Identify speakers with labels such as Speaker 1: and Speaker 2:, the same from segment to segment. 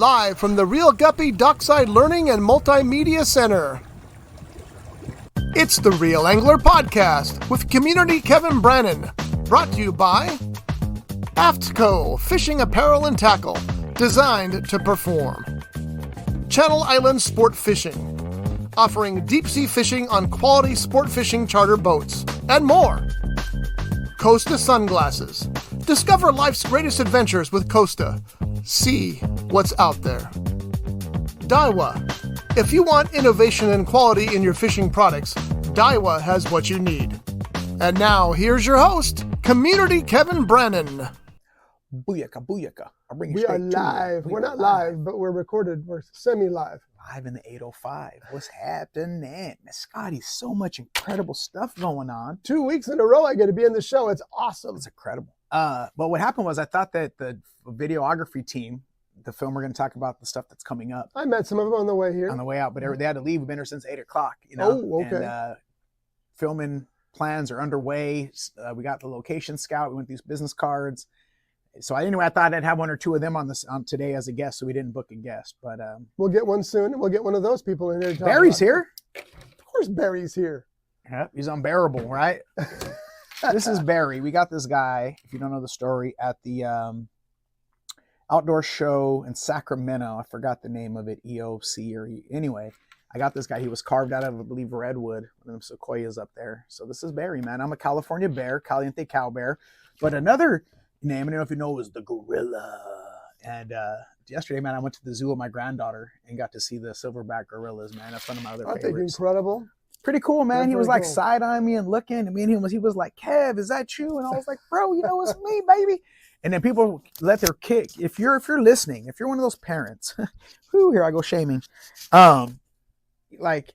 Speaker 1: live from the Real Guppy Dockside Learning and Multimedia Center. It's the Real Angler Podcast with community Kevin Brannon, brought to you by AFTCO Fishing Apparel and Tackle, designed to perform. Channel Island Sport Fishing, offering deep-sea fishing on quality sport fishing charter boats, and more. Costa Sunglasses. Discover life's greatest adventures with Costa. See what's out there. Daiwa. If you want innovation and quality in your fishing products, Daiwa has what you need. And now, here's your host, community Kevin Brannon.
Speaker 2: Booyaka, booyaka. I'll bring you
Speaker 3: We are live. We're not live, but we're recorded. We're semi-live.
Speaker 2: Live in the 805. What's happening? Man, Scotty, so much incredible stuff going on.
Speaker 3: 2 weeks in a row I get to be in the show. It's awesome.
Speaker 2: It's incredible. But what happened was I thought that the videography team, the film, we're going to talk about the stuff that's coming up.
Speaker 3: I met some of them on the way here.
Speaker 2: On the way out, but they had to leave. We've been here since 8 o'clock, you know.
Speaker 3: Oh, okay.
Speaker 2: And filming plans are underway. We got the location scout. We went these business cards. So anyway, I thought I'd have one or two of them on today as a guest, so we didn't book a guest. But
Speaker 3: we'll get one soon, and we'll get one of those people in here.
Speaker 2: Barry's here.
Speaker 3: Of course, Barry's here.
Speaker 2: Yep, he's unbearable, right? This is Barry. We got this guy, if you don't know the story, at the outdoor show in Sacramento. I forgot the name of it, EOC or anyway. I got this guy. He was carved out of, I believe, redwood. One of them sequoias up there. So this is Barry, man. I'm a California bear, Caliente cow bear. But another name, I don't know if you know, is the gorilla. And yesterday, man, I went to the zoo with my granddaughter and got to see the silverback gorillas, man. That's one of my other favorites.
Speaker 3: I think incredible.
Speaker 2: Pretty cool, man. He was like
Speaker 3: cool.
Speaker 2: side-eyeing me and looking, and me and him he was like, Kev, is that you? And I was like, bro, you know, it's me, baby. And then people let their kid, if you're listening, if you're one of those parents, here I go shaming. Like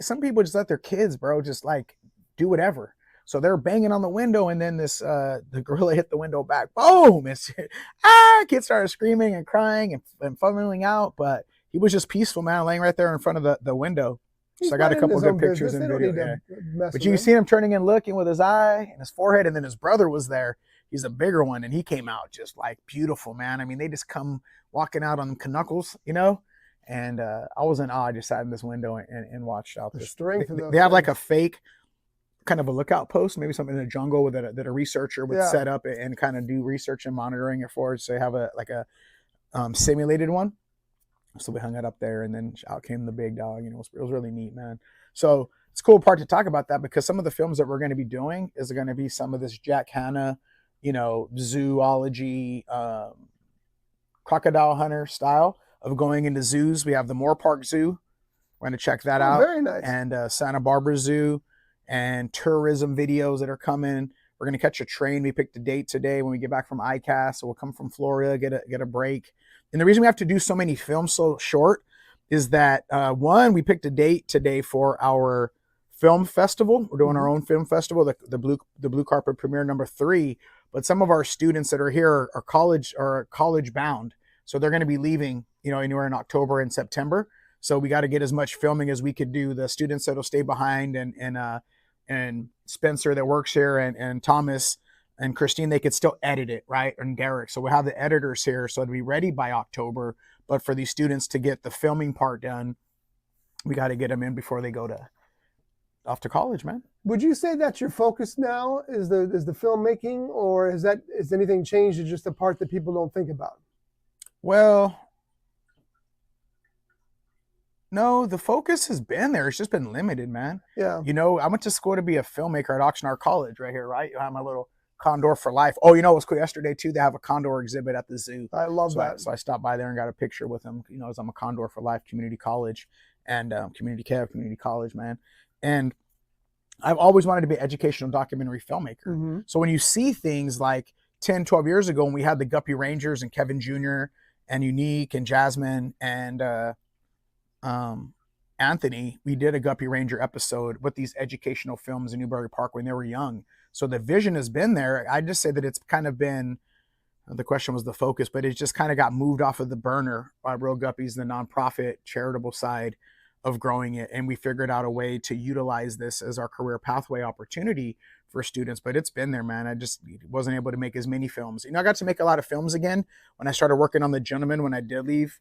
Speaker 2: some people just let their kids, bro, just like do whatever. So they're banging on the window, and then the gorilla hit the window back. Boom! Kids started screaming and crying and funneling out, but he was just peaceful, man, laying right there in front of the window. So I got a couple of good pictures and video. Yeah. But you see him turning and looking with his eye and his forehead, and then his brother was there. He's a bigger one, and he came out just like beautiful, man. I mean, they just come walking out on knuckles, you know? And I was in awe. I just sat in this window and watched out.
Speaker 3: The strength of
Speaker 2: they have like a fake kind of a lookout post, maybe something in the jungle that a researcher would set up and kind of do research and monitoring it for. So they have a simulated one. So we hung it up there, and then out came the big dog. You know, it was really neat, man. So it's a cool part to talk about that, because some of the films that we're going to be doing is going to be some of this Jack Hanna, you know, zoology, crocodile hunter style of going into zoos. We have the Moore Park Zoo. We're going to check that out.
Speaker 3: Very nice.
Speaker 2: And Santa Barbara Zoo, and tourism videos that are coming. We're going to catch a train. We picked a date today when we get back from ICAST. So we'll come from Florida, get a break. And the reason we have to do so many films so short is that, one, we picked a date today for our film festival. We're doing our own film festival, the Blue Carpet Premiere #3. But some of our students that are here are college bound. So they're going to be leaving, you know, anywhere in October and September. So we got to get as much filming as we could do. The students that'll stay behind and Spencer that works here and Thomas and Christine, they could still edit it, right? And Garrick. So we'll have the editors here, so it'll be ready by October. But for these students to get the filming part done, we got to get them in before they go off to college, man.
Speaker 3: Would you say that's your focus now, is the filmmaking, or has anything changed to just the part that people don't think about?
Speaker 2: Well, no, the focus has been there. It's just been limited, man.
Speaker 3: Yeah.
Speaker 2: You know, I went to school to be a filmmaker at Oxnard College right here, right? I have my little Condor for Life. Oh, you know what's cool? Yesterday, too, they have a Condor exhibit at the zoo.
Speaker 3: I love that.
Speaker 2: So I stopped by there and got a picture with them, you know, as I'm a Condor for Life community college and community college, man. And I've always wanted to be an educational documentary filmmaker.
Speaker 3: Mm-hmm.
Speaker 2: So when you see things like 10, 12 years ago when we had the Guppy Rangers and Kevin Jr. and Unique and Jasmine and Anthony, we did a Guppy Ranger episode with these educational films in Newbury Park when they were young. So the vision has been there. I just say that it's kind of been, the question was the focus, but it just kind of got moved off of the burner by Real Guppies, the nonprofit charitable side. of growing it. And we figured out a way to utilize this as our career pathway opportunity for students. But it's been there, man. I just wasn't able to make as many films. I got to make a lot of films again when I started working on The Gentleman, when I did leave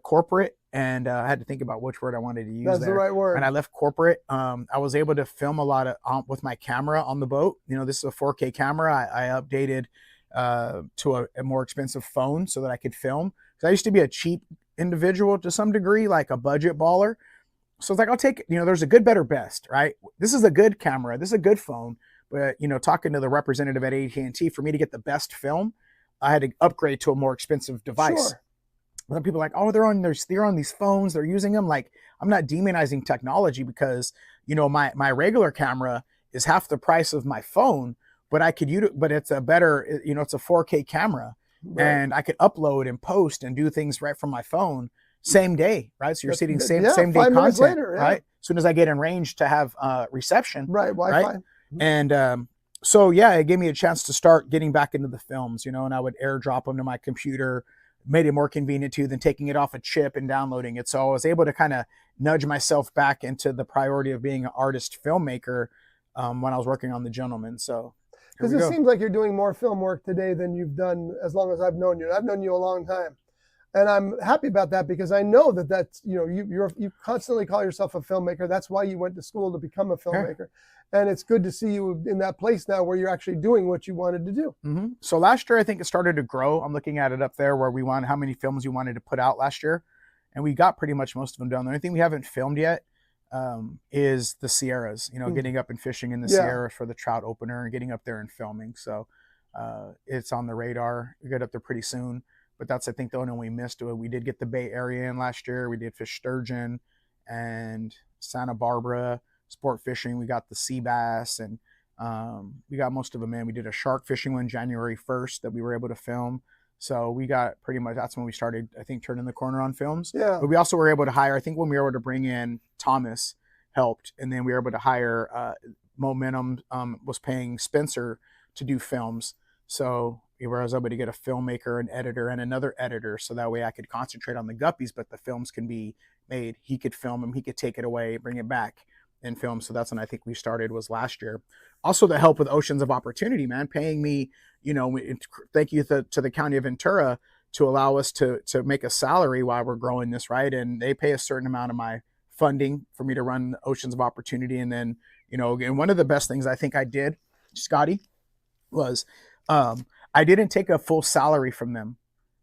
Speaker 2: corporate, and I had to think about which word I wanted to use.
Speaker 3: That's the right word.
Speaker 2: When I left corporate, I was able to film a lot of with my camera on the boat. This is a 4K camera. I updated to a more expensive phone so that I could film. Because I used to be a cheap individual to some degree, like a budget baller. So it's like, I'll take, there's a good, better, best, right? This is a good camera. This is a good phone. But, talking to the representative at AT&T, for me to get the best film, I had to upgrade to a more expensive device.
Speaker 3: Sure.
Speaker 2: Then people are like, oh, they're on these phones, they're using them. Like, I'm not demonizing technology, because, my regular camera is half the price of my phone, but but it's a better, it's a 4K camera, right. And I could upload and post and do things right from my phone same day, right? So you're seeing same day content, later, right? As soon as I get in range to have reception,
Speaker 3: right? Wi-Fi.
Speaker 2: Right? And so yeah, it gave me a chance to start getting back into the films, and I would airdrop them to my computer. Made it more convenient too than taking it off a chip and downloading it. So I was able to kind of nudge myself back into the priority of being an artist filmmaker when I was working on The Gentleman. So
Speaker 3: because it seems like you're doing more film work today than you've done as long as I've known you. I've known you a long time, and I'm happy about that, because I know that's you constantly call yourself a filmmaker. That's why you went to school, to become a filmmaker. Okay. And it's good to see you in that place now where you're actually doing what you wanted to do.
Speaker 2: Mm-hmm. So last year, I think it started to grow. I'm looking at it up there where how many films we wanted to put out last year. And we got pretty much most of them done. The only thing we haven't filmed yet is the Sierras, getting up and fishing in the Sierras for the trout opener and getting up there and filming. So it's on the radar. We get up there pretty soon. But that's, I think, the only one we missed. We did get the Bay Area in last year. We did fish sturgeon and Santa Barbara. Sport fishing, we got the sea bass, and we got most of them in. We did a shark fishing one January 1st that we were able to film. So we got pretty much, that's when we started, I think, turning the corner on films.
Speaker 3: Yeah.
Speaker 2: But we also were able to hire, I think when we were able to bring in Thomas helped, and then we were able to hire Momentum was paying Spencer to do films. So I was able to get a filmmaker, an editor, and another editor, so that way I could concentrate on the guppies, but the films can be made. He could film them, he could take it away, bring it back and film. So that's when I think we started, was last year. Also the help with Oceans of Opportunity, man, paying me, thank you to the County of Ventura to allow us to make a salary while we're growing this, right? And they pay a certain amount of my funding for me to run Oceans of Opportunity. And then, and one of the best things I think I did, Scotty, was I didn't take a full salary from them,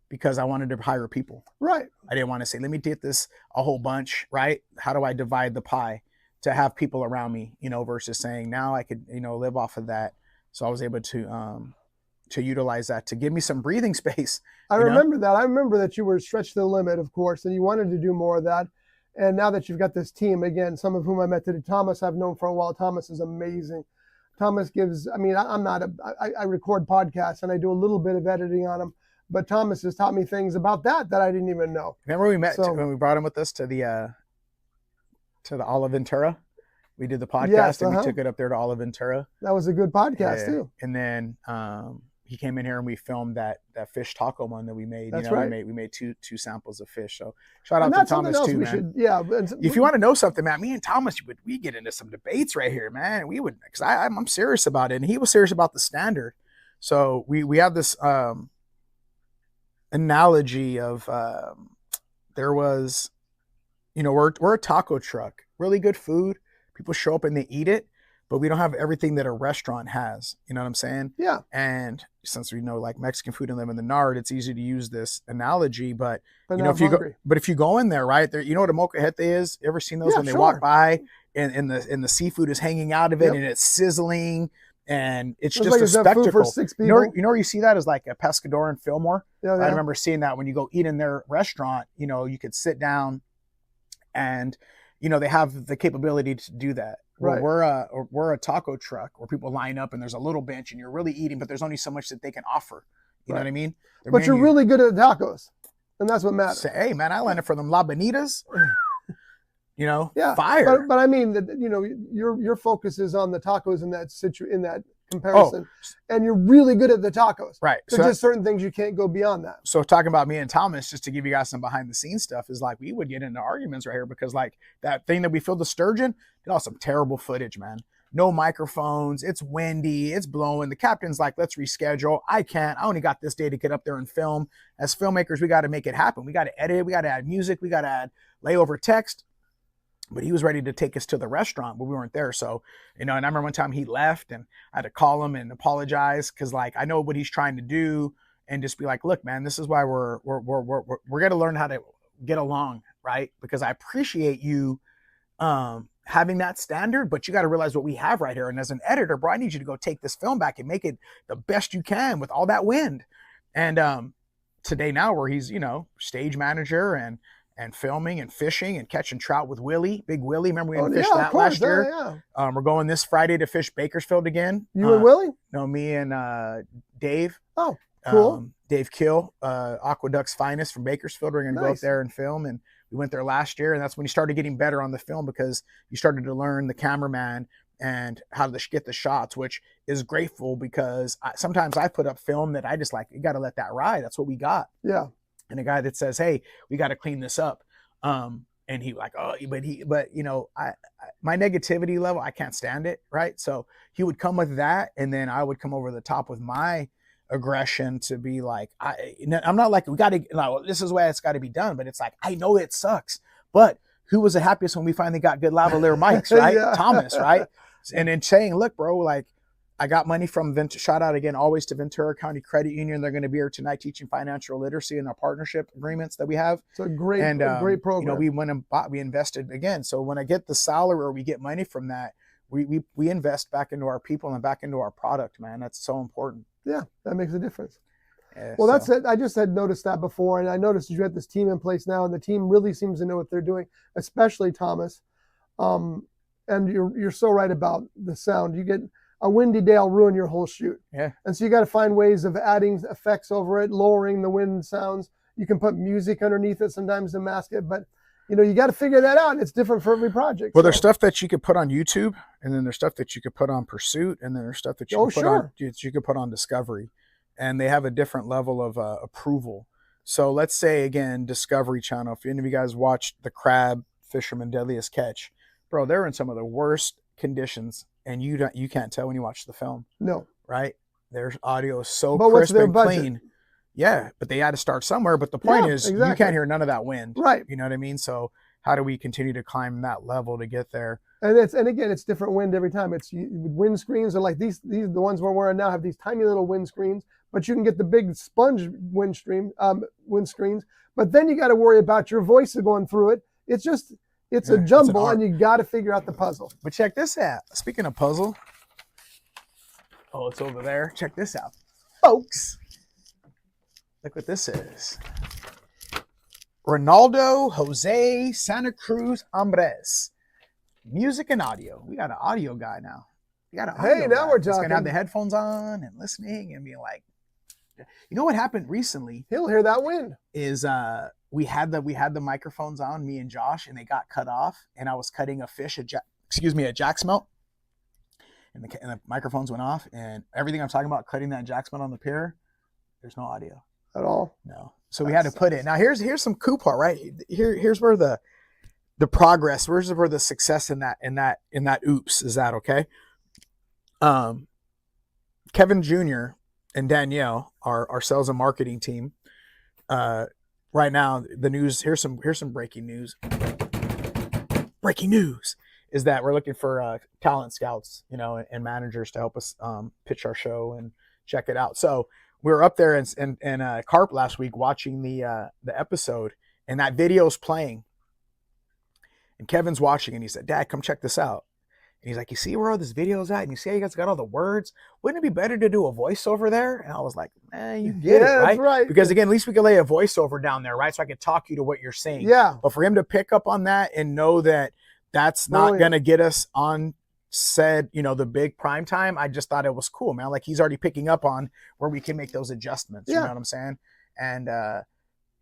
Speaker 2: because I wanted to hire people.
Speaker 3: Right.
Speaker 2: I didn't want to say, let me get this a whole bunch, right? How do I divide the pie? To have people around me, versus saying now I could, live off of that. So I was able to utilize that to give me some breathing space.
Speaker 3: I remember that. I remember that you were stretched to the limit, of course, and you wanted to do more of that. And now that you've got this team, again, some of whom I met today, Thomas, I've known for a while. Thomas is amazing. Thomas gives, I record podcasts and I do a little bit of editing on them, but Thomas has taught me things about that I didn't even know.
Speaker 2: Remember we met when we brought him with us to the Olive Ventura? We did the podcast, and we took it up there to Olive Ventura.
Speaker 3: That was a good podcast too.
Speaker 2: And then he came in here and we filmed that fish taco one that we made.
Speaker 3: That's right.
Speaker 2: We made two samples of fish. So shout out to Thomas too, man. If you want to know something, man, me and Thomas, we get into some debates right here, man. We would, because I'm serious about it, and he was serious about the standard. So we have this analogy of there was, we're a taco truck, really good food. People show up and they eat it, but we don't have everything that a restaurant has. You know what I'm saying?
Speaker 3: Yeah.
Speaker 2: And since we know like Mexican food and live in the Nard, it's easy to use this analogy. But if you go in there, right there, you know what a molcajete is? You ever seen those when they walk by and the seafood is hanging out of it and it's sizzling and it's just like a spectacle.
Speaker 3: For 6 people.
Speaker 2: You know where you see that is like a Pescador in Fillmore.
Speaker 3: Yeah.
Speaker 2: I remember seeing that when you go eat in their restaurant. You could sit down and they have the capability to do that.
Speaker 3: Right.
Speaker 2: We're a taco truck where people line up and there's a little bench and you're really eating, but there's only so much that they can offer. You know what I mean?
Speaker 3: But you're really good at tacos, and that's what matters.
Speaker 2: Say, hey man, I landed for them La Bonitas.
Speaker 3: Yeah,
Speaker 2: fire.
Speaker 3: But I mean that your focus is on the tacos in that comparison, and you're really good at the tacos.
Speaker 2: Right.
Speaker 3: So just certain things you can't go beyond that.
Speaker 2: So talking about me and Thomas, just to give you guys some behind the scenes stuff, is like we would get into arguments right here because like that thing that we filmed the sturgeon, it was some terrible footage, man. No microphones. It's windy. It's blowing. The captain's like, let's reschedule. I can't. I only got this day to get up there and film. As filmmakers, we got to make it happen. We got to edit. We got to add music. We got to add layover text. But he was ready to take us to the restaurant, but we weren't there. So, and I remember one time he left and I had to call him and apologize because like I know what he's trying to do and just be like, look, man, this is why we're going to learn how to get along, right? Because I appreciate you having that standard, but you got to realize what we have right here. And as an editor, bro, I need you to go take this film back and make it the best you can with all that wind. And today now where he's, stage manager and filming and fishing and catching trout with Willie, Big Willie. Remember we fished that last year? Yeah. We're going this Friday to fish Bakersfield again.
Speaker 3: You and Willie?
Speaker 2: No, me and Dave.
Speaker 3: Oh, cool.
Speaker 2: Dave Kill, Aqueduct's finest from Bakersfield. We're going to go up there and film. And we went there last year. And that's when you started getting better on the film because you started to learn the cameraman and how to get the shots, which is grateful because sometimes I put up film that I just like, you got to let that ride. That's what we got.
Speaker 3: Yeah.
Speaker 2: And a guy that says, hey, we got to clean this up. And he like, oh, but my negativity level, I can't stand it. Right. So he would come with that. And then I would come over the top with my aggression to be like, I'm not like, this is the way it's got to be done. But it's like, I know it sucks, but who was the happiest when we finally got good lavalier mics, right? Yeah. Thomas, right? And then saying, look, bro, like, I got money from shout out again, always to Ventura County Credit Union. They're going to be here tonight teaching financial literacy in our partnership agreements that we have.
Speaker 3: It's a great program.
Speaker 2: We went and we invested again. So when I get the salary or we get money from that, we invest back into our people and back into our product, man. That's so important.
Speaker 3: Yeah, that makes a difference. Yeah, well, that's it. I just had noticed that before, and I noticed you had this team in place now, and the team really seems to know what they're doing, especially Thomas. And you're so right about the sound. You get a windy day will ruin your whole shoot.
Speaker 2: Yeah.
Speaker 3: And so you got to find ways of adding effects over it, lowering the wind sounds. You can put music underneath it sometimes to mask it, but you got to figure that out. And it's different for every project.
Speaker 2: Well, there's stuff that you could put on YouTube, and then there's stuff that you could put on Pursuit, and then there's stuff that you could put on Discovery, and they have a different level of approval. So let's say again, Discovery Channel. If any of you guys watched The Crab Fisherman Deadliest Catch, bro, they're in some of the worst conditions. And you can't tell when you watch the film.
Speaker 3: No.
Speaker 2: Right? Their audio is so crisp and clean. Yeah, but they had to start somewhere. But the point is, you can't hear none of that wind.
Speaker 3: Right.
Speaker 2: You know what I mean? So how do we continue to climb that level to get there?
Speaker 3: And again, it's different wind every time. It's wind screens are like these the ones we're wearing now have these tiny little wind screens, but you can get the big sponge wind screens. But then you got to worry about your voice going through it. It's a jumble, and you got to figure out the puzzle.
Speaker 2: But check this out. Speaking of puzzle, it's over there. Check this out, folks. Look what this is. Ronaldo Jose Santa Cruz Hombres. Music and audio. We got an audio guy now. Now we're talking. He's gonna have the headphones on and listening and being like, you know what happened recently?
Speaker 3: He'll hear that wind.
Speaker 2: Is we had the microphones on, me and Josh, and they got cut off. And I was cutting a fish at jack smelt, and the microphones went off. And everything I'm talking about, cutting that jack smelt on the pier, there's no audio
Speaker 3: at all.
Speaker 2: No, so we had to put it. Now here's some cool part, right? Here's where the progress. Where's where the success in that oops is that okay? Kevin Jr. and Danielle, our sales and marketing team. Right now, the news, here's some breaking news. Breaking news is that we're looking for talent scouts, and managers to help us pitch our show and check it out. So we were up there in Carp last week watching the episode, and that video's playing. And Kevin's watching, and he said, "Dad, come check this out." And he's like, "You see where all this video's at? And you see how you guys got all the words? Wouldn't it be better to do a voiceover there?" And I was like, you get it, right?
Speaker 3: That's right?
Speaker 2: Because again, at least we could lay a voiceover down there, right? So I could talk you to what you're saying.
Speaker 3: Yeah.
Speaker 2: But for him to pick up on that and know that that's not going to get us on said, the big prime time, I just thought it was cool, man. Like he's already picking up on where we can make those adjustments. You know what I'm saying? And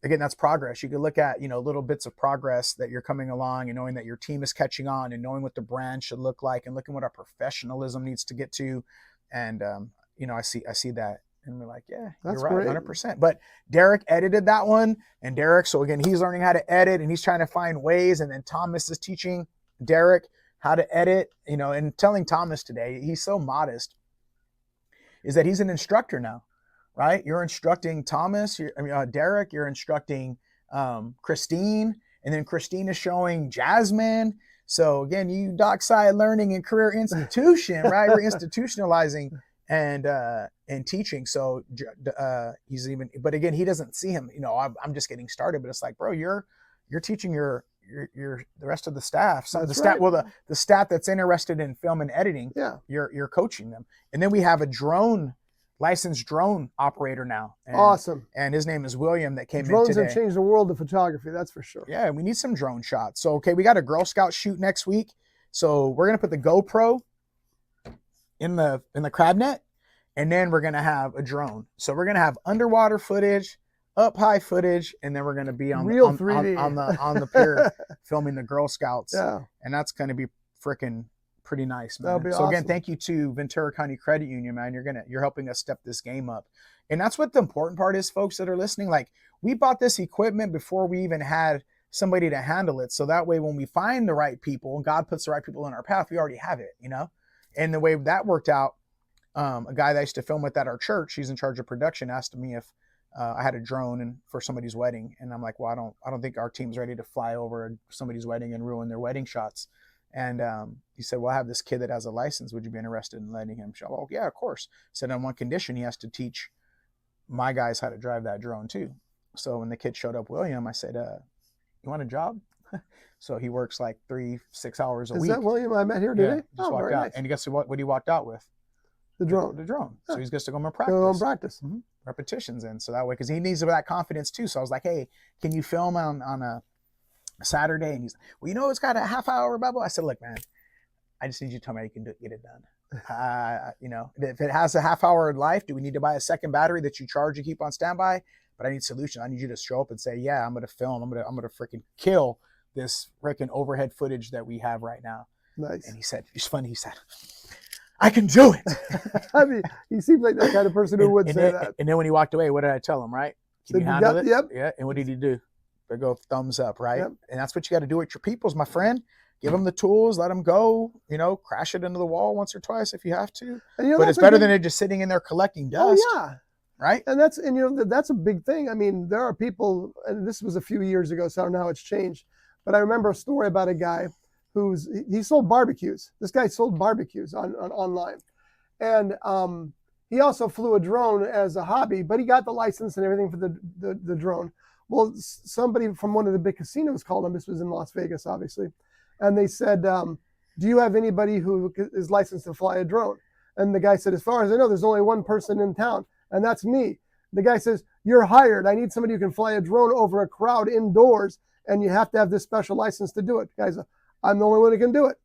Speaker 2: again, that's progress. You can look at, little bits of progress that you're coming along and knowing that your team is catching on and knowing what the brand should look like and looking what our professionalism needs to get to. And I see that, and we're like, yeah,
Speaker 3: That's
Speaker 2: you're right,
Speaker 3: great.
Speaker 2: 100%. But Derek edited that one, and Derek, so again, he's learning how to edit, and he's trying to find ways. And then Thomas is teaching Derek how to edit, and telling Thomas today, he's so modest, is that he's an instructor now, right? You're instructing Thomas, Derek, you're instructing Christine, and then Christine is showing Jasmine. So again, you Dockside Learning and Career Institution, right? We're institutionalizing and teaching. So he's even, but again, he doesn't see him. I'm just getting started, but it's like, bro, you're teaching your the rest of the staff. Some of the staff, well, the staff that's interested in film and editing.
Speaker 3: Yeah,
Speaker 2: you're coaching them. And then we have a licensed drone operator now.
Speaker 3: Awesome.
Speaker 2: And his name is William, that came in
Speaker 3: today. Drones
Speaker 2: have
Speaker 3: changed the world of photography, that's for sure.
Speaker 2: Yeah, we need some drone shots. So, okay, we got a Girl Scout shoot next week. So we're going to put the GoPro in the crab net, and then we're going to have a drone. So we're going to have underwater footage, up high footage, and then we're going to be on
Speaker 3: real
Speaker 2: the,
Speaker 3: 3D
Speaker 2: on the pier filming the Girl Scouts.
Speaker 3: Yeah.
Speaker 2: And that's going to be freaking pretty nice, man.
Speaker 3: That'll be
Speaker 2: so
Speaker 3: awesome.
Speaker 2: Again, thank you to Ventura County Credit Union, man. You're helping us step this game up. And that's what the important part is, folks that are listening. Like, we bought this equipment before we even had somebody to handle it. So that way, when we find the right people and God puts the right people in our path, we already have it, And the way that worked out, a guy that I used to film with at our church, he's in charge of production, asked me if I had a drone for somebody's wedding. And I'm like, well, I don't think our team's ready to fly over somebody's wedding and ruin their wedding shots. And he said, well, I have this kid that has a license. Would you be interested in letting him show? Oh, yeah, of course. Said on one condition, he has to teach my guys how to drive that drone too. So when the kid showed up, William, I said, you want a job? So he works like 3-6 hours a week.
Speaker 3: Is that William I met here today?
Speaker 2: Yeah, just walked out. Nice. And guess what he walked out with?
Speaker 3: The drone.
Speaker 2: The drone.
Speaker 3: Yeah.
Speaker 2: So he's just to go and practice.
Speaker 3: Go and practice.
Speaker 2: Mm-hmm. Repetitions in. So that way, because he needs that confidence too. So I was like, hey, can you film on a Saturday? And he's like, well, it's got a half hour bubble. I said, look, man, I just need you to tell me how you can get it done. If it has a half hour in life, do we need to buy a second battery that you charge and keep on standby? But I need solution. I need you to show up and say, yeah, I'm going to film. I'm going to freaking kill this freaking overhead footage that we have right now.
Speaker 3: Nice.
Speaker 2: And he said, it's funny. He said, I can do it.
Speaker 3: I mean, he seems like that kind of person who would say that.
Speaker 2: And then when he walked away, what did I tell him, right? Can you handle it?
Speaker 3: Yep.
Speaker 2: Yeah. And what did he do? They go thumbs up, right?
Speaker 3: Yep.
Speaker 2: And that's what you got to do with your peoples, my friend. Give them the tools, let them go, crash it into the wall once or twice if you have to. And, but it's better than it just sitting in there collecting dust.
Speaker 3: Oh, yeah.
Speaker 2: Right?
Speaker 3: And that's a big thing. I mean, there are people, and this was a few years ago, so I don't know how it's changed. But I remember a story about a guy he sold barbecues. This guy sold barbecues on online. And he also flew a drone as a hobby, but he got the license and everything for the drone. Well, somebody from one of the big casinos called him. This was in Las Vegas, obviously. And they said, do you have anybody who is licensed to fly a drone? And the guy said, as far as I know, there's only one person in town, and that's me. The guy says, you're hired. I need somebody who can fly a drone over a crowd indoors, and you have to have this special license to do it. The guy said, I'm the only one who can do it.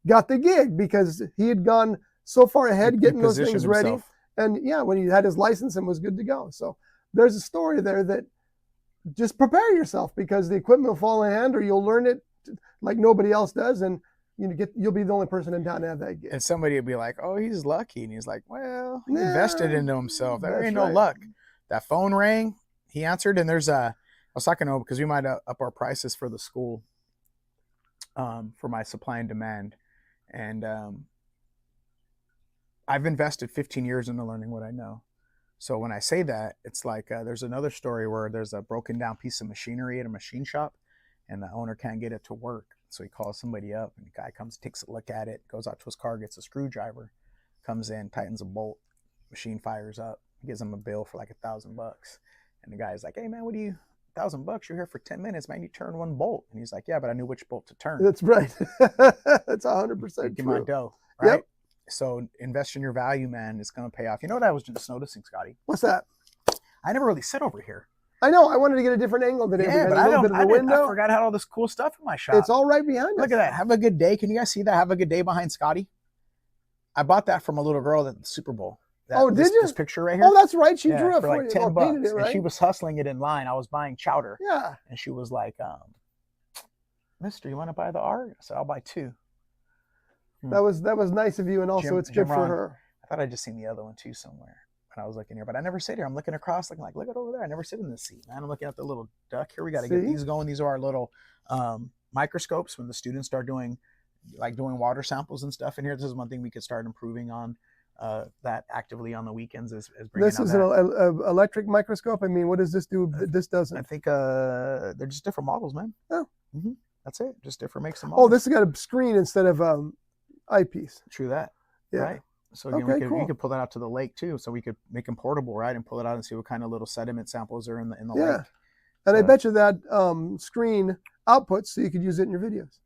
Speaker 3: Got the gig because he had gone so far ahead getting those things ready. And yeah, when he had his license and was good to go. So there's a story there that just prepare yourself, because the equipment will fall in hand, or you'll learn it like nobody else does, and you'll be the only person in town to have that gig.
Speaker 2: And somebody will be like, "Oh, he's lucky," and he's like, "Well, he invested into himself. There ain't no
Speaker 3: right.
Speaker 2: luck." That phone rang. He answered, and I was talking to him because we might up our prices for the school, for my supply and demand, and I've invested 15 years into learning what I know. So when I say that, it's like there's another story where there's a broken down piece of machinery at a machine shop, and the owner can't get it to work. So he calls somebody up, and the guy comes, takes a look at it, goes out to his car, gets a screwdriver, comes in, tightens a bolt, machine fires up, gives him a bill for like $1,000. And the guy's like, hey man, what do you, $1,000? You're here for 10 minutes, man. You turn one bolt. And he's like, yeah, but I knew which bolt to turn.
Speaker 3: That's right. That's 100% true.
Speaker 2: Give my dough, right?
Speaker 3: Yep.
Speaker 2: So invest in your value, man. It's going to pay off. You know what I was just noticing, Scotty?
Speaker 3: What's that?
Speaker 2: I never really sit over here.
Speaker 3: I know. I wanted to get a different angle today.
Speaker 2: Yeah, but I forgot I had all this cool stuff in my shop.
Speaker 3: It's all right behind us.
Speaker 2: Look at that. Have a good day. Can you guys see that? Have a good day behind Scotty. I bought that from a little girl at the Super Bowl.
Speaker 3: Did you?
Speaker 2: This picture right here.
Speaker 3: Oh, that's right. She drew it
Speaker 2: for like $10.
Speaker 3: Painted it, right?
Speaker 2: And she was hustling it in line. I was buying chowder.
Speaker 3: Yeah.
Speaker 2: And she was like, Mister, you want to buy the art? I said, I'll buy 2.
Speaker 3: That was nice of you, and also it's good for her.
Speaker 2: thought I just seen the other one too somewhere when I was looking here, but I never sit here. I'm looking across, looking like, look at over there. I never sit in this seat, man. I'm looking at the little duck here. We got to get these going. These are our little microscopes when the students start doing water samples and stuff in here. This is one thing we could start improving on that actively on the weekends is bringing
Speaker 3: this is an electric microscope. I mean, what does this do? This doesn't.
Speaker 2: I think they're just different models, man.
Speaker 3: Oh.
Speaker 2: Mm-hmm. That's it. Just different makes them. Oh,
Speaker 3: this has got a screen instead of eyepiece.
Speaker 2: True that. Yeah. Right. So again, we could pull that out to the lake too. So we could make them portable, right, and pull it out and see what kind of little sediment samples are in the lake.
Speaker 3: And I bet you that screen outputs so you could use it in your videos.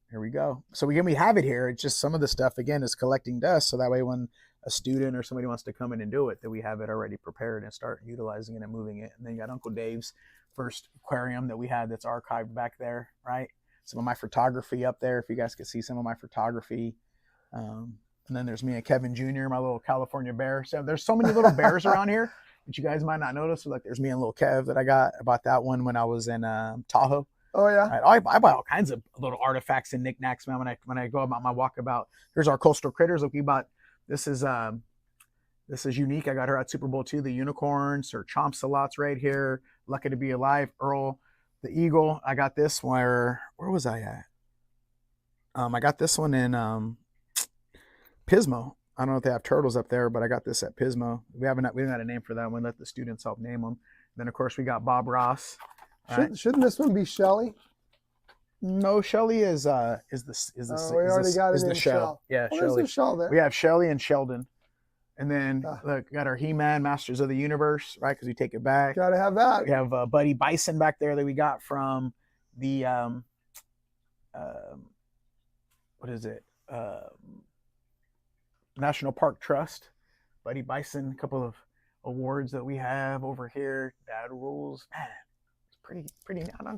Speaker 2: Here we go. So we have it here. It's just some of the stuff again is collecting dust, so that way when a student or somebody wants to come in and do it, that we have it already prepared and start utilizing it and moving it. And then you got Uncle Dave's first aquarium that we had that's archived back there, right? Some of my photography up there, if you guys could see some of my photography. And then there's me and Kevin Jr., my little California bear. So there's so many little bears around here that you guys might not notice. So like there's me and little Kev that I got. I bought that one when I was in Tahoe.
Speaker 3: Oh yeah.
Speaker 2: Right. I buy all kinds of little artifacts and knickknacks, man. When I go about my walkabout, here's our coastal critters. Look, we bought this is unique. I got her at Super Bowl II, the unicorn, Sir Chomp-a-Lot's right here. Lucky to be alive, Earl, the eagle. I got this where was I at? I got this one in Pismo. I don't know if they have turtles up there, but I got this at Pismo. We haven't had a name for that one. Let the students help name them. Then of course we got Bob Ross.
Speaker 3: Shouldn't this one be Shelly?
Speaker 2: No, Shelly is the shell. Yeah,
Speaker 3: Shelly.
Speaker 2: Shelly.
Speaker 3: There's a shell there.
Speaker 2: We have Shelly and Sheldon, and then look, got our He-Man Masters of the Universe, right? Because we take it back.
Speaker 3: Gotta have that.
Speaker 2: We have Buddy Bison back there that we got from the what is it? National Park Trust. Buddy Bison. A couple of awards that we have over here. Dad rules. Man, pretty.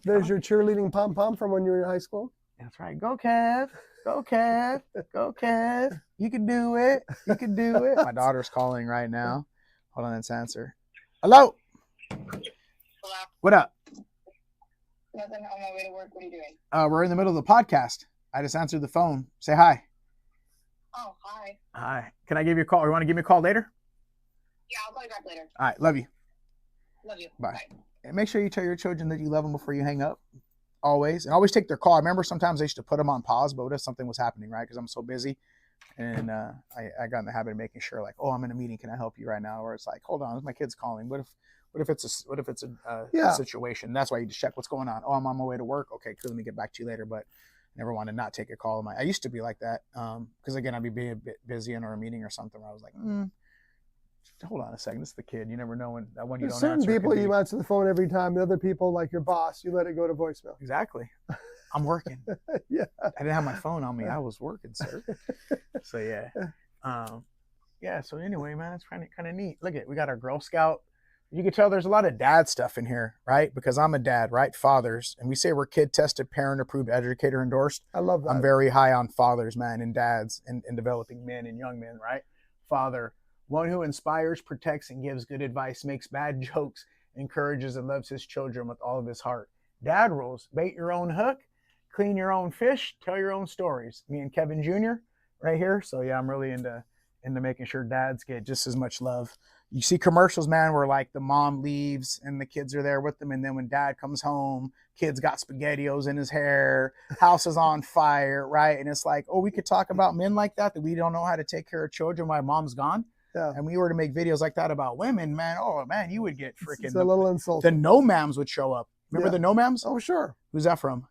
Speaker 3: There's your cheerleading pom-pom from when you were in high school.
Speaker 2: That's right. Go Kev. Go Kev. Go Kev. You can do it. You can do it. My daughter's calling right now. Hold on, let's answer. Hello.
Speaker 4: Hello.
Speaker 2: What up?
Speaker 4: Nothing. On my way to work. What are you doing?
Speaker 2: We're in the middle of the podcast. I just answered the phone. Say hi.
Speaker 4: Oh, hi.
Speaker 2: Hi. Can I give you a call? Or you want to give me a call later?
Speaker 4: Yeah, I'll call you back later.
Speaker 2: All right. Love you.
Speaker 4: Love you.
Speaker 2: Bye. And make sure you tell your children that you love them before you hang up. Always. And always take their call. I remember sometimes I used to put them on pause, but what if something was happening, right? Because I'm so busy. And I got in the habit of making sure, like, oh, I'm in a meeting. Can I help you right now? Or it's like, hold on, my kid's calling. What if it's a situation? That's why you just check what's going on. Oh, I'm on my way to work. Okay, cool. Let me get back to you later. But never want to not take a call. I used to be like that. Because again, I'd be a bit busy in or a meeting or something where I was like, hold on a second. This is the kid. You never know when that one you don't
Speaker 3: certain
Speaker 2: answer.
Speaker 3: People you answer the phone every time. The other people, like your boss, you let it go to voicemail.
Speaker 2: Exactly. I'm working.
Speaker 3: Yeah.
Speaker 2: I didn't have my phone on me. I was working, sir. So yeah. So anyway, man, it's kind of neat. Look we got our Girl Scout. You can tell there's a lot of dad stuff in here, right? Because I'm a dad, right? Fathers. And we say we're kid tested, parent approved, educator endorsed.
Speaker 3: I love that.
Speaker 2: I'm very high on fathers, man, and dads and developing men and young men, right? Father, one who inspires, protects, and gives good advice, makes bad jokes, encourages and loves his children with all of his heart. Dad rules: bait your own hook, clean your own fish, tell your own stories. Me and Kevin Jr. right here. So yeah, I'm really into making sure dads get just as much love. You see commercials, man, where like the mom leaves and the kids are there with them. And then when dad comes home, kid's got SpaghettiOs in his hair, house is on fire, right? And it's like, oh, we could talk about men like that we don't know how to take care of children while mom's gone.
Speaker 3: Yeah.
Speaker 2: And we were to make videos like that about women, man. Oh man, you would get freaking.
Speaker 3: It's a little insulting.
Speaker 2: The no-mams would show up. Remember the no-mams?
Speaker 3: Oh, sure.
Speaker 2: Who's that from?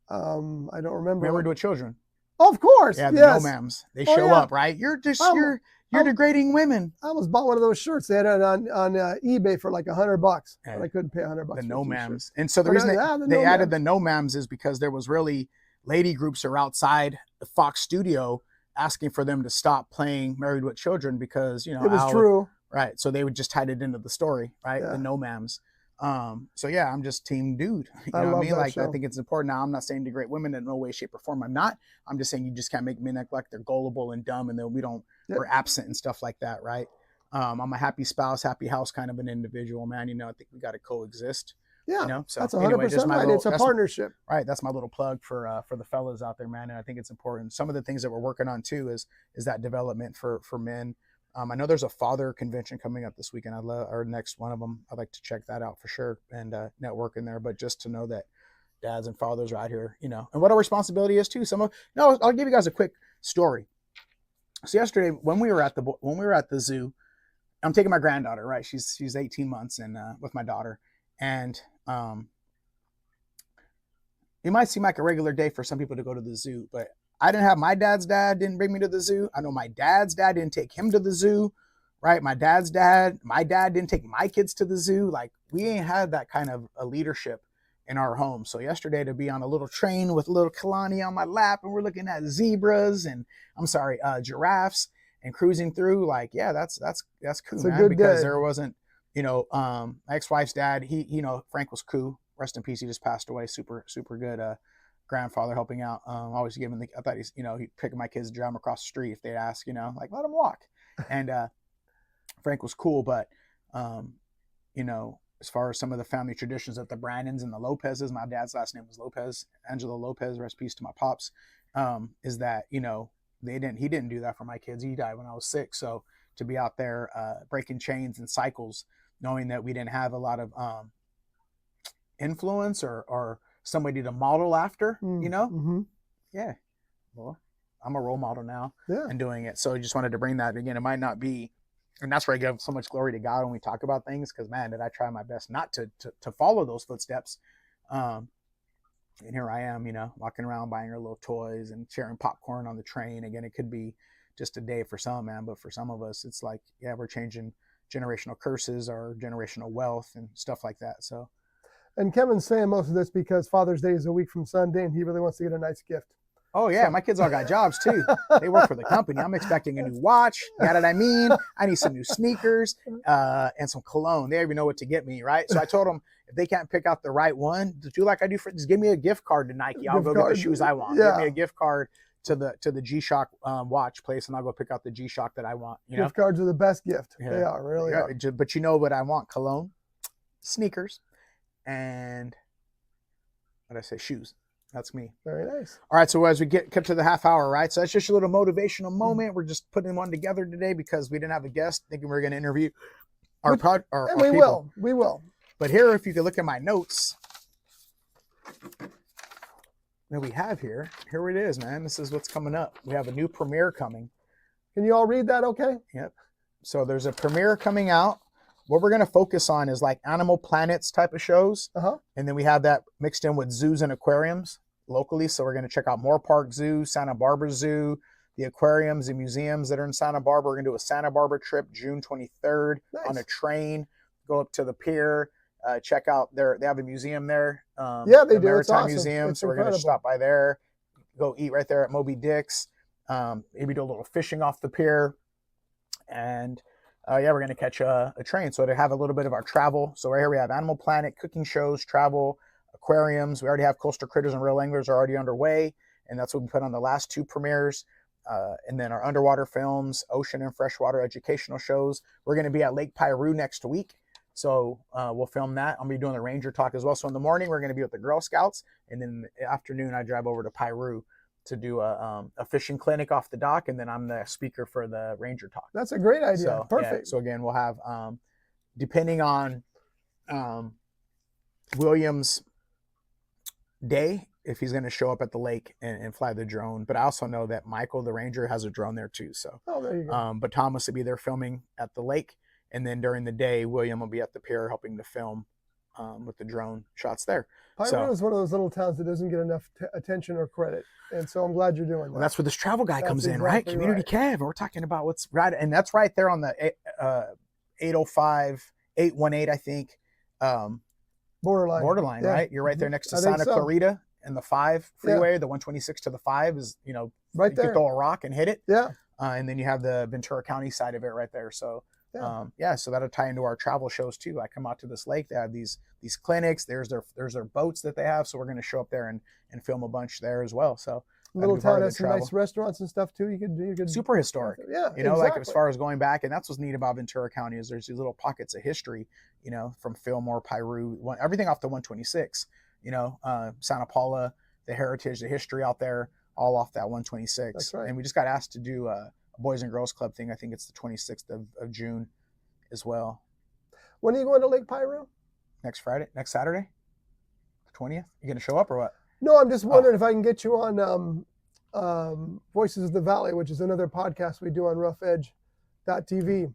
Speaker 3: I don't remember.
Speaker 2: Married with Children.
Speaker 3: Oh, of course.
Speaker 2: Yeah, the
Speaker 3: yes.
Speaker 2: no-mams. They show up, right? You're degrading women.
Speaker 3: I almost bought one of those shirts. They had it on eBay for like $100, but I couldn't pay $100.
Speaker 2: The no-mams. And so the reason they added the no-mams is because there was really lady groups are outside the Fox studio asking for them to stop playing Married with Children because,
Speaker 3: it was true.
Speaker 2: Right. So they would just tie it into the story, right?
Speaker 3: Yeah.
Speaker 2: The no-mams. So yeah, I'm just team dude. You know what I mean? Like, show. I think it's important. Now, I'm not saying degrade women in no way, shape, or form. I'm not. I'm just saying you just can't make men act like they're gullible and dumb and then we're absent and stuff like that, right? I'm a happy spouse, happy house kind of an individual, man. I think we got to coexist.
Speaker 3: Yeah,
Speaker 2: You know, so
Speaker 3: that's
Speaker 2: anyway,
Speaker 3: 100%
Speaker 2: just my
Speaker 3: right.
Speaker 2: little,
Speaker 3: It's a partnership.
Speaker 2: right. That's my little plug for the fellas out there, man. And I think it's important. Some of the things that we're working on too is that development for men. I know there's a father convention coming up this weekend. Or next one of them. I'd like to check that out for sure and network in there. But just to know that dads and fathers are out here, you know, and what our responsibility is too. I'll give you guys a quick story. So yesterday when we were at the zoo, I'm taking my granddaughter, right? She's 18 months and with my daughter. And it might seem like a regular day for some people to go to the zoo, but I didn't have my dad's dad didn't bring me to the zoo. I know my dad's dad didn't take him to the zoo, right? My dad didn't take my kids to the zoo. Like we ain't had that kind of a leadership in our home. So yesterday to be on a little train with little Kalani on my lap and we're looking at giraffes and cruising through, like, yeah, that's cool, man. Because there wasn't, you know, my ex-wife's dad, he Frank was cool. Rest in peace. He just passed away. Super, super good grandfather helping out. Always giving I thought he'd picking my kids to drive them across the street if they'd ask, you know, like let them walk. And Frank was cool, but you know, as far as some of the family traditions of the Brannons and the Lopez's, my dad's last name was Lopez, Angelo Lopez, rest in peace to my pops, is that, you know, he didn't do that for my kids. He died when I was 6. So to be out there breaking chains and cycles, knowing that we didn't have a lot of influence or somebody to model after, you know?
Speaker 3: Mm-hmm.
Speaker 2: Yeah. Well, I'm a role model now
Speaker 3: and
Speaker 2: doing it. So I just wanted to bring that again. It might not be, and that's where I give so much glory to God when we talk about things, because man, did I try my best not to follow those footsteps. And here I am, you know, walking around buying her little toys and sharing popcorn on the train. Again, it could be just a day for some, man, but for some of us, it's like, yeah, we're changing generational curses or generational wealth and stuff like that. So.
Speaker 3: And Kevin's saying most of this because Father's Day is a week from Sunday and he really wants to get a nice gift.
Speaker 2: Oh yeah, my kids all got jobs too. They work for the company. I'm expecting a new watch. You know what I mean? I need some new sneakers and some cologne. They even know what to get me, right? So I told them if they can't pick out the right one, do like I do just give me a gift card to Nike. I'll go get the shoes I want.
Speaker 3: Yeah.
Speaker 2: Give me a gift card to the G-Shock watch place, and I'll go pick out the G-Shock that I want. You know?
Speaker 3: Gift cards are the best gift.
Speaker 2: Yeah.
Speaker 3: They are, really are.
Speaker 2: But you know what I want? Cologne, sneakers, and what did I say? Shoes. That's me.
Speaker 3: Very nice.
Speaker 2: All right. So as we get to the half hour, right? So that's just a little motivational moment. We're just putting one together today because we didn't have a guest thinking we were going to interview our people.
Speaker 3: We will.
Speaker 2: But here, if you could look at my notes that we have here it is, man. This is what's coming up. We have a new premiere coming.
Speaker 3: Can you all read that okay?
Speaker 2: Yep. So there's a premiere coming out. What we're going to focus on is like Animal Planets type of shows.
Speaker 3: Uh-huh.
Speaker 2: And then we have that mixed in with zoos and aquariums locally. So we're going to check out Moore Park Zoo, Santa Barbara Zoo, the aquariums and museums that are in Santa Barbara. We're going to do a Santa Barbara trip June 23rd on a train, go up to the pier, check out they have a museum there.
Speaker 3: Yeah, they
Speaker 2: the
Speaker 3: do.
Speaker 2: Maritime
Speaker 3: It's awesome.
Speaker 2: Museum.
Speaker 3: It's
Speaker 2: so we're going to
Speaker 3: incredible.
Speaker 2: stop by there, go eat right there at Moby Dick's, maybe do a little fishing off the pier. And we're going to catch a train. So to have a little bit of our travel. So right here we have Animal Planet, cooking shows, travel, aquariums. We already have Coastal Critters and Real Anglers are already underway. And that's what we put on the last 2 premieres. And then our underwater films, ocean and freshwater educational shows. We're going to be at Lake Piru next week. So we'll film that. I'll be doing the Ranger Talk as well. So in the morning, we're going to be with the Girl Scouts. And then in the afternoon, I drive over to Piru to do a fishing clinic off the dock, and then I'm the speaker for the Ranger Talk.
Speaker 3: That's a great idea.
Speaker 2: So,
Speaker 3: Perfect.
Speaker 2: Yeah, so again, we'll have, depending on William's day, if he's going to show up at the lake and fly the drone. But I also know that Michael, the Ranger, has a drone there too. So,
Speaker 3: there you go.
Speaker 2: But Thomas will be there filming at the lake, and then during the day, William will be at the pier helping to film with the drone shots there.
Speaker 3: Piru is one of those little towns that doesn't get enough attention or credit. And so I'm glad you're doing that.
Speaker 2: Well, that's where this travel guy comes in,
Speaker 3: exactly
Speaker 2: right? Community Kev. We're talking about what's right. And that's right there on the 805, 818, I think. Borderline,
Speaker 3: yeah.
Speaker 2: right? You're right there next to
Speaker 3: I think
Speaker 2: Santa
Speaker 3: so.
Speaker 2: Clarita and the 5 freeway. The 126 to the 5 is,
Speaker 3: right
Speaker 2: you
Speaker 3: there.
Speaker 2: could throw a rock and hit it.
Speaker 3: Yeah.
Speaker 2: And then you have the Ventura County side of it right there. So, so that'll tie into our travel shows too. I come out to this lake. They have these clinics. There's their boats that they have. So we're going to show up there and film a bunch there as well. So
Speaker 3: Little
Speaker 2: be part
Speaker 3: town
Speaker 2: of
Speaker 3: has
Speaker 2: the
Speaker 3: some
Speaker 2: travel.
Speaker 3: nice restaurants and stuff too. You could
Speaker 2: Super historic.
Speaker 3: Yeah,
Speaker 2: You know, like as
Speaker 3: exactly.
Speaker 2: far as going back, and that's what's neat about Ventura County is there's these little pockets of history, you know, from Fillmore, Piru, everything off the 126, you know, Santa Paula, the heritage, the history out there, all off that 126.
Speaker 3: That's right.
Speaker 2: And we just got asked to do a Boys and Girls Club thing. I think it's the 26th of June as well.
Speaker 3: When are you going to Lake Piru?
Speaker 2: Next Saturday, the 20th. You gonna show up or what?
Speaker 3: No, I'm just wondering if I can get you on Voices of the Valley, which is another podcast we do on roughedge.tv.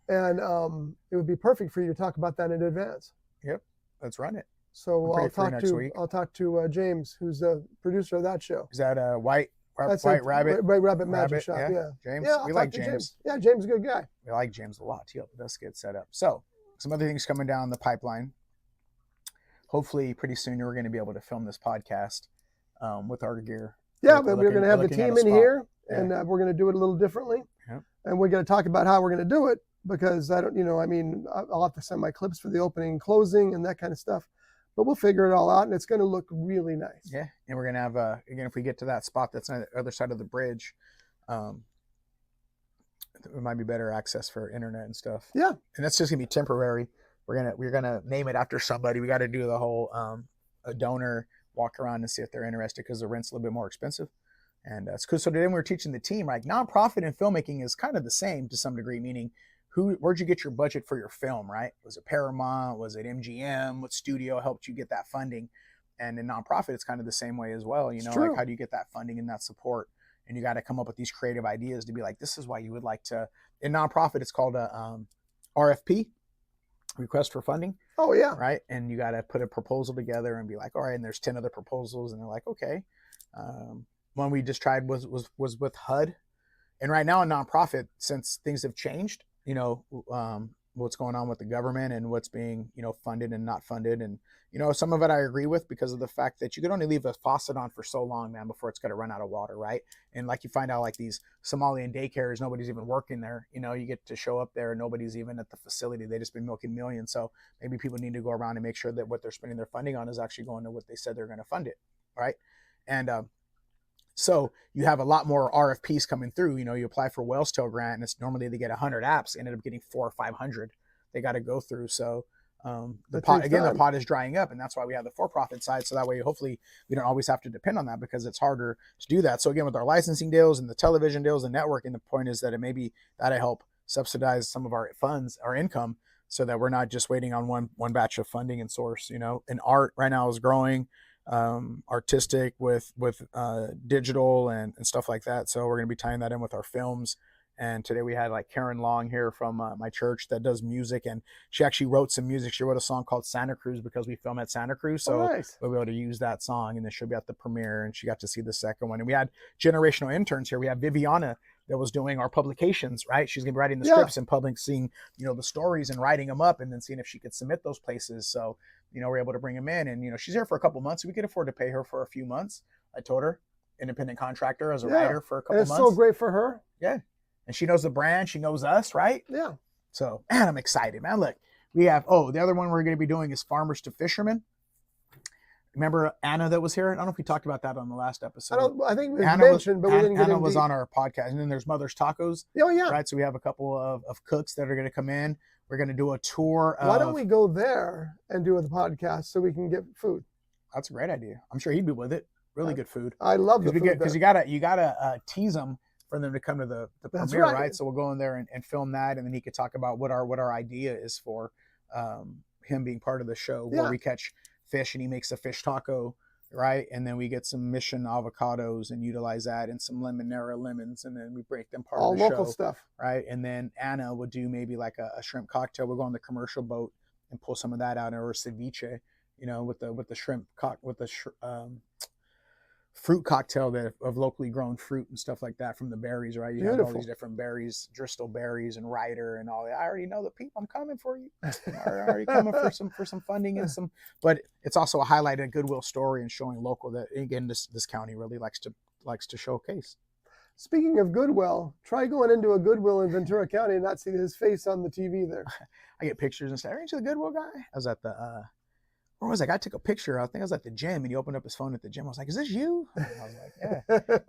Speaker 3: And it would be perfect for you to talk about that in advance.
Speaker 2: Yep, let's run it.
Speaker 3: So
Speaker 2: I'll
Speaker 3: talk to James, who's the producer of that show.
Speaker 2: Is that a White
Speaker 3: That's
Speaker 2: Rabbit?
Speaker 3: White Rabbit Magic Shop. Yeah.
Speaker 2: James.
Speaker 3: Yeah,
Speaker 2: We
Speaker 3: I'll
Speaker 2: like
Speaker 3: talk to
Speaker 2: James.
Speaker 3: Yeah, James is a good guy.
Speaker 2: We like James a lot. He'll help us get set up. So some other things coming down the pipeline. Hopefully pretty soon we're going to be able to film this podcast with our gear.
Speaker 3: Yeah, but we're going to have the team in here, and we're going to do it a little differently.
Speaker 2: Yep.
Speaker 3: And we're going to talk about how we're going to do it, because I don't, you know, I mean, I'll have to send my clips for the opening and closing and that kind of stuff. But we'll figure it all out, and it's going to look really nice.
Speaker 2: Yeah, and we're going to have, again, if we get to that spot that's on the other side of the bridge, it might be better access for internet and stuff.
Speaker 3: Yeah.
Speaker 2: And that's just going to be temporary. We're gonna name it after somebody. We got to do the whole a donor walk around and see if they're interested, because the rent's a little bit more expensive. And it's cool. So today we were teaching the team, like, nonprofit and filmmaking is kind of the same to some degree, meaning where'd you get your budget for your film, right? Was it Paramount? Was it MGM? What studio helped you get that funding? And in nonprofit, it's kind of the same way as well. You know, like, how do you get that funding and that support? And you got to come up with these creative ideas to be like, this is why you would like to. In nonprofit, it's called a RFP, request for funding.
Speaker 3: Oh yeah.
Speaker 2: Right. And you got to put a proposal together and be like, all right, and there's 10 other proposals, and they're like, okay. One we just tried was with HUD. And right now in nonprofit, since things have changed, you know, what's going on with the government and what's being, you know, funded and not funded. And, you know, some of it I agree with, because of the fact that you can only leave a faucet on for so long, man, before it's going to run out of water. Right. And like, you find out like these Somalian daycares, nobody's even working there. You know, you get to show up there and nobody's even at the facility. They just been milking millions. So maybe people need to go around and make sure that what they're spending their funding on is actually going to what they said they're going to fund it. Right. And, so you have a lot more RFPs coming through. You know, you apply for Whale's Tail grant, and it's normally they get 100 apps, ended up getting 400 or 500 they got to go through. So the pot is drying up, and that's why we have the for-profit side. So that way, hopefully, we don't always have to depend on that, because it's harder to do that. So again, with our licensing deals and the television deals and networking, the point is that it maybe that'll help subsidize some of our funds, our income, so that we're not just waiting on one batch of funding and source. You know, and art right now is growing. Artistic with digital and stuff like that. So we're going to be tying that in with our films. And today we had like Karen Long here from my church that does music, and she actually wrote some music. She wrote a song called Santa Cruz, because we film at Santa Cruz. So
Speaker 3: nice.
Speaker 2: we'll be able to use that song, and then she'll be at the premiere, and she got to see the second one. And we had generational interns here. We have Viviana that was doing our publications, right? She's going to be writing the scripts and publishing, you know, the stories and writing them up, and then seeing if she could submit those places. So, you know, we're able to bring them in, and, you know, she's here for a couple months. We could afford to pay her for a few months. I told her, independent contractor as a writer for a couple months.
Speaker 3: It's so great for her.
Speaker 2: Yeah. And she knows the brand. She knows us, right?
Speaker 3: Yeah.
Speaker 2: So, man, I'm excited, man. Look, we have, the other one we're going to be doing is Farmers to Fishermen. Remember Anna that was here? I don't know if we talked about that on the last episode.
Speaker 3: I think we mentioned, but we didn't get
Speaker 2: Anna
Speaker 3: in
Speaker 2: was
Speaker 3: deep.
Speaker 2: on our podcast. And then there's Mother's Tacos.
Speaker 3: Oh, yeah.
Speaker 2: Right? So we have a couple of cooks that are going to come in. We're going to do a tour.
Speaker 3: Why don't we go there and do the podcast so we can get food?
Speaker 2: That's a great idea. I'm sure he'd be with it. Really good food.
Speaker 3: I love the food.
Speaker 2: Because you gotta tease them for them to come to the premiere, right? So we'll go in there and film that, and then he could talk about what our idea is for him being part of the show, where we catch fish and he makes a fish taco, right? And then we get some Mission avocados and utilize that, and some Limonera lemons, and then we break them part of the show.
Speaker 3: All local stuff.
Speaker 2: Right? And then Anna would do maybe like a shrimp cocktail. We'll go on the commercial boat and pull some of that out, or a ceviche, you know, with the shrimp fruit cocktail of locally grown fruit and stuff like that from the berries, right? You have all these different berries, Driscoll berries and Ryder and all that. I already know the people. I'm coming for you. I'm already coming for some funding and some. But it's also a highlight, a goodwill story, and showing local that, again, this county really likes to showcase.
Speaker 3: Speaking of Goodwill, try going into a Goodwill in Ventura County and not see his face on the TV there.
Speaker 2: I get pictures and say, "Aren't you the Goodwill guy?" I was at the where was I? I took a picture. I think I was at the gym, and he opened up his phone at the gym. I was like, is this you? And I was like, yeah.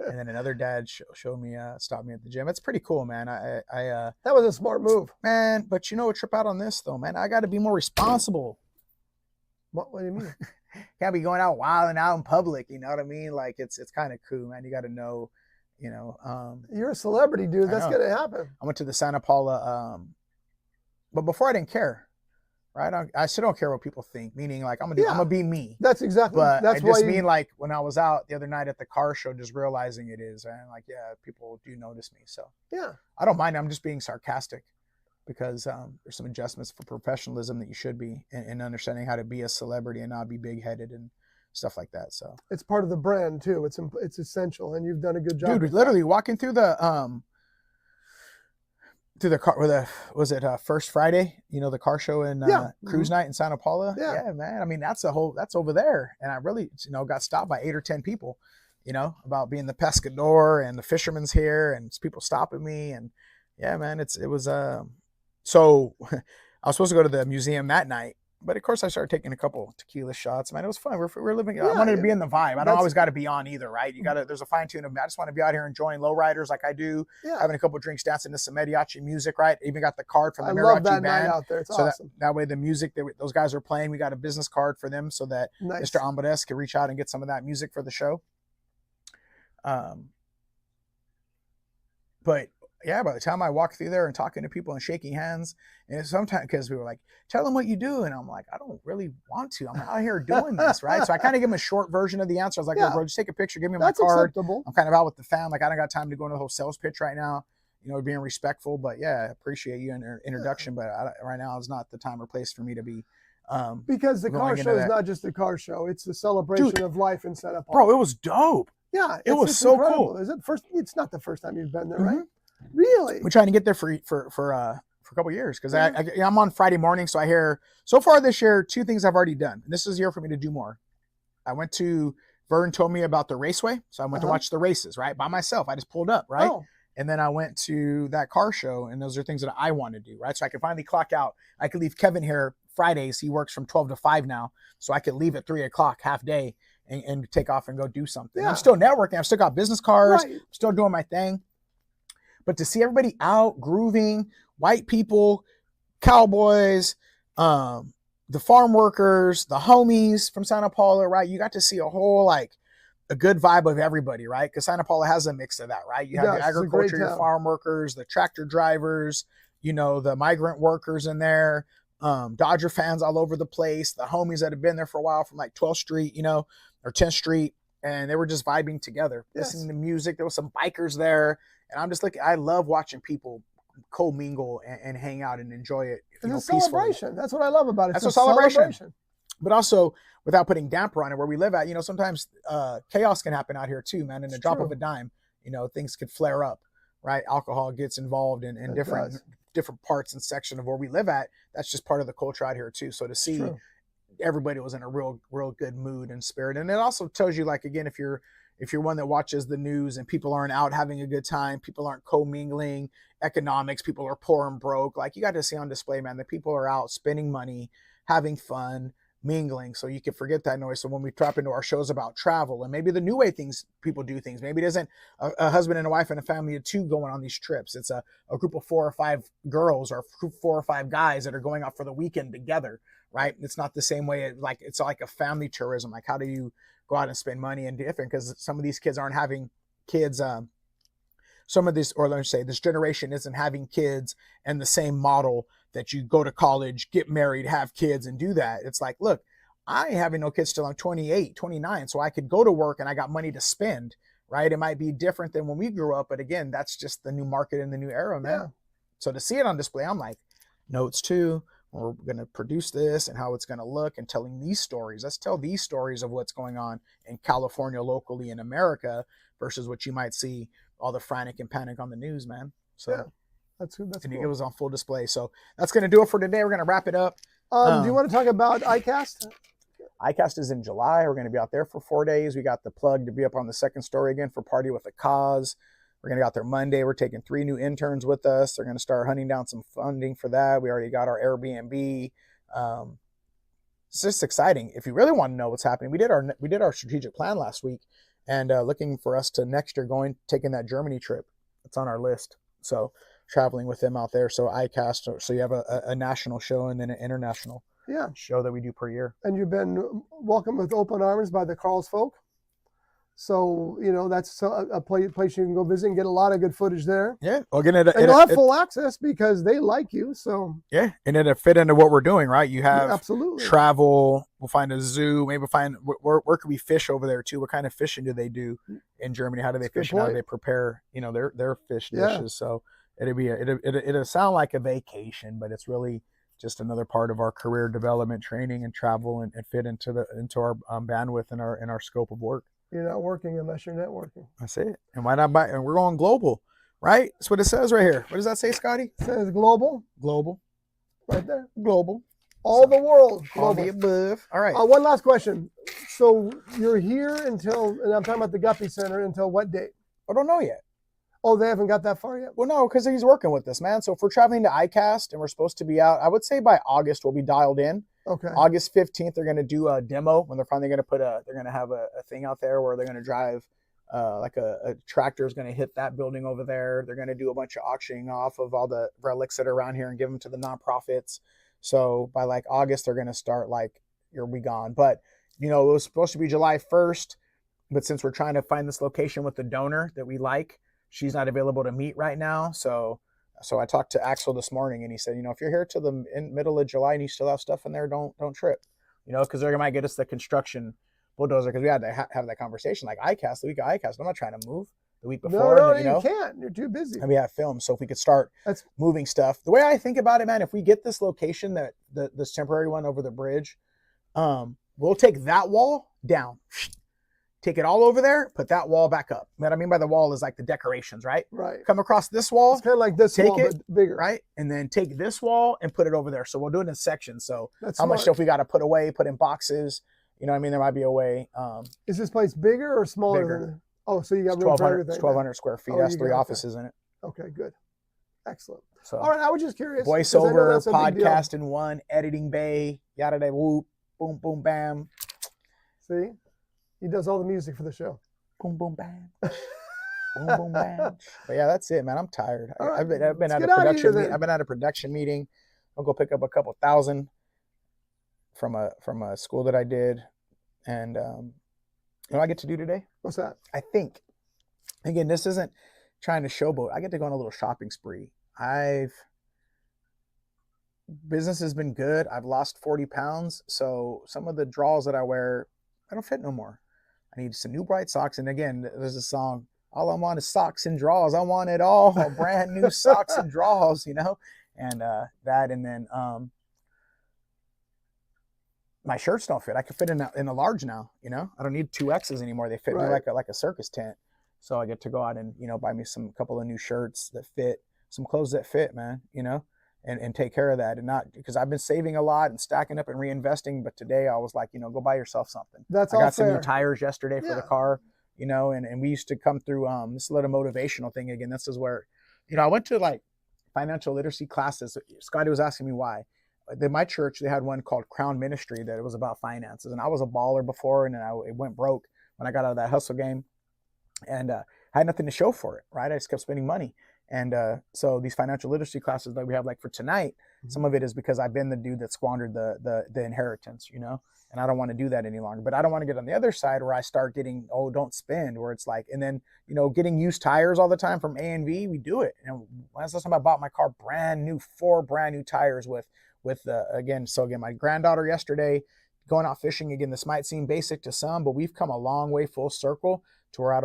Speaker 2: And then another dad showed me, stopped me at the gym. It's pretty cool, man.
Speaker 3: That was a smart move.
Speaker 2: Man, but you know what, trip out on this though, man. I got to be more responsible.
Speaker 3: What do you mean?
Speaker 2: Can't be going out wild and out in public. You know what I mean? Like it's kind of cool, man. You got to know, you know.
Speaker 3: You're a celebrity, dude. That's gonna happen.
Speaker 2: I went to the Santa Paula, but before I didn't care. Right, I still don't care what people think. Meaning, like I'm gonna be me.
Speaker 3: That's exactly.
Speaker 2: But
Speaker 3: that's
Speaker 2: I just mean like when I was out the other night at the car show, just realizing it is, and like people do notice me. So
Speaker 3: yeah,
Speaker 2: I don't mind. I'm just being sarcastic because there's some adjustments for professionalism that you should be in understanding how to be a celebrity and not be big headed and stuff like that. So
Speaker 3: it's part of the brand too. It's essential, and you've done a good job.
Speaker 2: Dude, literally walking through the car, was it First Friday? You know, the car show in Cruise Night in Santa Paula. Yeah, man. I mean, that's over there, and I really, got stopped by 8 or 10 people, about being the pescador and the fisherman's here, and people stopping me, and yeah, man, it was so I was supposed to go to the museum that night. But of course, I started taking a couple tequila shots. Man, it was fun. We're living. Yeah, I wanted to be in the vibe. I don't always got to be on either, right? There's a fine tune of. I just want to be out here enjoying lowriders like I do, having a couple of drinks, dancing to some mariachi music, right? Even got the card from the mariachi
Speaker 3: love that
Speaker 2: band
Speaker 3: night out there. It's
Speaker 2: so
Speaker 3: awesome.
Speaker 2: That way, the music that those guys are playing, we got a business card for them, so that Mr. Ambares can reach out and get some of that music for the show. But yeah, by the time I walk through there and talking to people and shaking hands, and sometimes because we were like, tell them what you do. And I'm like, I don't really want to. I'm out here doing this, right? So I kind of give them a short version of the answer. I was like, bro, just take a picture, give me my card.
Speaker 3: Acceptable.
Speaker 2: I'm kind of out with the fam. Like, I don't got time to go into the whole sales pitch right now, being respectful. But yeah, I appreciate you in your introduction. But right now is not the time or place for me to be.
Speaker 3: Because the car show is not just a car show. It's a celebration of life in Santa Paula.
Speaker 2: Bro, it was dope.
Speaker 3: Yeah.
Speaker 2: It was so
Speaker 3: incredible.
Speaker 2: cool.
Speaker 3: Is it first? It's not the first time you've been there, right? Really?
Speaker 2: We're trying to get there for a couple of years because I'm on Friday morning. So I hear so far this year 2 things I've already done. And this is a year for me to do more. I went to Vern told me about the raceway, so I went to watch the races right by myself. I just pulled up right, and then I went to that car show, and those are things that I want to do right. So I can finally clock out. I could leave Kevin here Fridays. He works from 12 to 5 now, so I could leave at 3 o'clock half day and take off and go do something. I'm still networking. I've still got business cards. I'm still doing my thing. But to see everybody out grooving, white people, cowboys, the farm workers, the homies from Santa Paula, right? You got to see a whole, a good vibe of everybody, right? Because Santa Paula has a mix of that, right? You have the agriculture, your farm workers, the tractor drivers, the migrant workers in there, Dodger fans all over the place, the homies that have been there for a while from 12th Street, or 10th Street. And they were just vibing together, listening to music. There was some bikers there. And I'm just I love watching people co-mingle and hang out and enjoy it.
Speaker 3: It's a celebration. That's what I love about it.
Speaker 2: It's a celebration. But also, without putting damper on it, where we live at, sometimes chaos can happen out here too, man. In a drop of a dime, things could flare up, right? Alcohol gets involved in different parts and section of where we live at. That's just part of the culture out here too. So to see everybody was in a real good mood and spirit. And it also tells you, again, if you're one that watches the news and people aren't out having a good time, people aren't co-mingling economics, people are poor and broke, you got to see on display, man, that people are out spending money, having fun, mingling. So you can forget that noise. So when we drop into our shows about travel and maybe the new way people do things, maybe it isn't a husband and a wife and a family of 2 going on these trips. It's a group of 4 or 5 girls or 4 or 5 guys that are going out for the weekend together, right? It's not the same way. It's like a family tourism. How do you go out and spend money and different? Because some of these kids aren't having kids. Some of this, or let me say, this generation isn't having kids and the same model that you go to college, get married, have kids, and do that. It's look, I ain't having no kids till I'm 28, 29, so I could go to work and I got money to spend, right? It might be different than when we grew up, but again, that's just the new market and the new era, man. Yeah. So to see it on display, I'm like, notes too. We're going to produce this and how it's going to look and telling these stories. Let's tell these stories of what's going on in California, locally in America versus what you might see all the frantic and panic on the news, man. So
Speaker 3: that's cool.
Speaker 2: It was on full display. So that's going to do it for today. We're going to wrap it up.
Speaker 3: Do you want to talk about ICAST?
Speaker 2: ICAST is in July. We're going to be out there for 4 days. We got the plug to be up on the second story again for Party with a Cause. We're going to be out there Monday. We're taking 3 new interns with us. They're going to start hunting down some funding for that. We already got our Airbnb. it's just exciting. If you really want to know what's happening, we did our strategic plan last week, and looking for us to next year taking that Germany trip. It's on our list. So traveling with them out there. So ICAST. So you have a national show and then an international show that we do per year.
Speaker 3: And you've been welcomed with open arms by the Carlsfolk. So, that's a place you can go visit and get a lot of good footage there.
Speaker 2: Yeah. Well,
Speaker 3: and you'll have full access because they like you. So
Speaker 2: yeah. And it'll fit into what we're doing, right? You have
Speaker 3: absolutely
Speaker 2: travel. We'll find a zoo. Maybe find where could we fish over there too? What kind of fishing do they do in Germany? How do they fish? And how do they prepare, their fish dishes? So it'll sound like a vacation, but it's really just another part of our career development, training and travel, and fit into our bandwidth and our scope of work.
Speaker 3: You're not working unless you're networking.
Speaker 2: That's it. And why not buy? And we're going global, right? That's what it says right here. What does that say, Scotty?
Speaker 3: It says global.
Speaker 2: Global.
Speaker 3: Right there.
Speaker 2: Global.
Speaker 3: All the world.
Speaker 2: All the above. All right.
Speaker 3: One last question. So you're here until, and I'm talking about the Guppy Center, until what date?
Speaker 2: I don't know yet.
Speaker 3: Oh, they haven't got that far yet?
Speaker 2: Well, no, because he's working with us, man. So if we're traveling to ICAST and we're supposed to be out, I would say by August we'll be dialed in.
Speaker 3: Okay.
Speaker 2: August 15th, they're going to do a demo when they're finally going to they're going to have a thing out there where they're going to drive, like a tractor is going to hit that building over there. They're going to do a bunch of auctioning off of all the relics that are around here and give them to the nonprofits. So by like August, they're going to start like, you'll be gone. But, it was supposed to be July 1st. But since we're trying to find this location with the donor that we like, she's not available to meet right now. So I talked to Axel this morning, and he said, if you're here till the middle of July and you still have stuff in there, don't trip, because they might get us the construction bulldozer, because we had to have that conversation. Like ICAST, the week of ICAST, I'm not trying to move the week before.
Speaker 3: No, you can't. You're too busy.
Speaker 2: And we have film, so if we could start moving stuff. The way I think about it, man, if we get this location, this temporary one over the bridge, we'll take that wall down. Take it all over there, put that wall back up. What I mean by the wall is like the decorations, right?
Speaker 3: Right.
Speaker 2: Come across this wall.
Speaker 3: It's kind of like this wall, but bigger.
Speaker 2: Right? And then take this wall and put it over there. So we'll do it in sections. So
Speaker 3: that's
Speaker 2: how much stuff we got to put away, put in boxes. There might be a way.
Speaker 3: Is this place bigger or smaller?
Speaker 2: Bigger.
Speaker 3: So you got room for everything.
Speaker 2: It's 1,200 square feet. That's 3 offices in it.
Speaker 3: Okay, good. Excellent.
Speaker 2: So,
Speaker 3: all right, I was just curious.
Speaker 2: Voiceover, podcast in one, editing bay, yada, yada, whoop, boom, boom, bam.
Speaker 3: See? He does all the music for the show.
Speaker 2: Boom, boom, bam. Boom, boom, bam. But yeah, that's it, man. I'm tired.
Speaker 3: Right.
Speaker 2: I've been at a production meeting. I've been at a production meeting. I'll go pick up a couple thousand from a school that I did. And you know what I get to do today?
Speaker 3: What's that?
Speaker 2: I think, again, this isn't trying to showboat. I get to go on a little shopping spree. Business has been good. I've lost 40 pounds. So some of the draws that I wear, I don't fit no more. I need some new bright socks. And again, there's a song, all I want is socks and draws. I want it all, brand new socks and draws, and that, and then my shirts don't fit. I can fit in a large now, I don't need 2X's anymore. They fit me like a circus tent. So I get to go out and, buy me some couple of new shirts that fit, some clothes that fit, man, and take care of that, and not because I've been saving a lot and stacking up and reinvesting. But today I was like, go buy yourself something. I got some new tires yesterday for the car, and we used to come through this little motivational thing again. This is where, I went to like financial literacy classes. Scotty was asking me why. In my church, they had one called Crown Ministry that it was about finances. And I was a baller before, and then it went broke when I got out of that hustle game, and I had nothing to show for it, right? I just kept spending money. And so these financial literacy classes that we have, like for tonight, some of it is because I've been the dude that squandered the inheritance, and I don't want to do that any longer. But I don't want to get on the other side where I start getting, don't spend, where it's like, and then, getting used tires all the time from A&V, we do it. And last time I bought my car, 4 brand new tires with again, my granddaughter yesterday going out fishing. Again, this might seem basic to some, but we've come a long way full circle to where